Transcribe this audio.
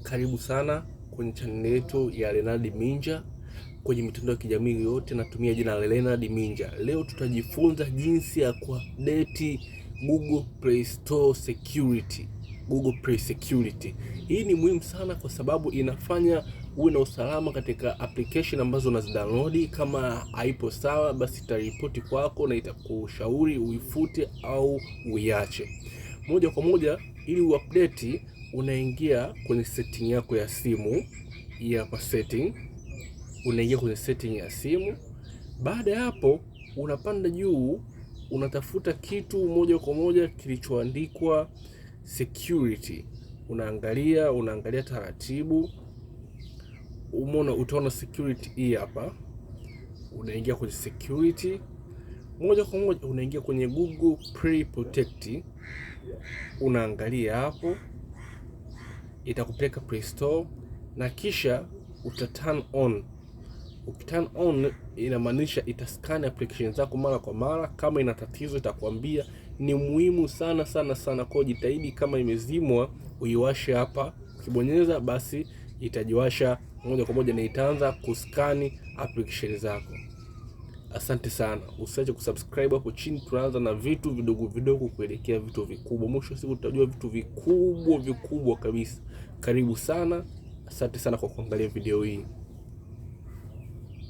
Karibu sana kwenye channel yetu ya Leonard Minja. Kwenye mitandao ya kijamii yote natumia jina la Leonard Minja. Leo tutajifunza jinsi ya kuupdate Google Play Store security. Google Play security. Hii ni muhimu sana kwa sababu inafanya uwe na usalama katika application ambazo unazidownload. Kama haipo sawa, basi itaripoti kwako na itakushauri uifute au uiache. Moja kwa moja ili uupdate, unaingia kwenye setting yako ya simu. Hii hapa setting. Unaingia kwenye setting ya simu. Baada ya hapo unapanda juu, unatafuta kitu moja kwa moja kilichoandikwa security. Unaangalia taratibu. Umeona, utaona security hii hapa. Unaingia kwenye security. Moja kwa moja unaingia kwenye Google Play Protect. Unaangalia hapo, itakupeleka Play Store na kisha uta turn on. Ukiturn on inamaanisha itascan application zako mara kwa mara. Kama ina tatizo itakwambia. Ni muhimu sana sana sana, kwa jitahidi kama imezimwa uiwashe hapa. Ukibonyeza basi itajiwasha moja kwa moja na itaanza kuskani application zako. Asante sana. Usiache kusubscribe hapo chini. Tunaanza na vitu vidogo vidogo kuelekea vitu vikubwa. Mwisho wa siku tutajua vitu vikubwa kabisa. Karibu sana. Asante sana kwa kuangalia video hii.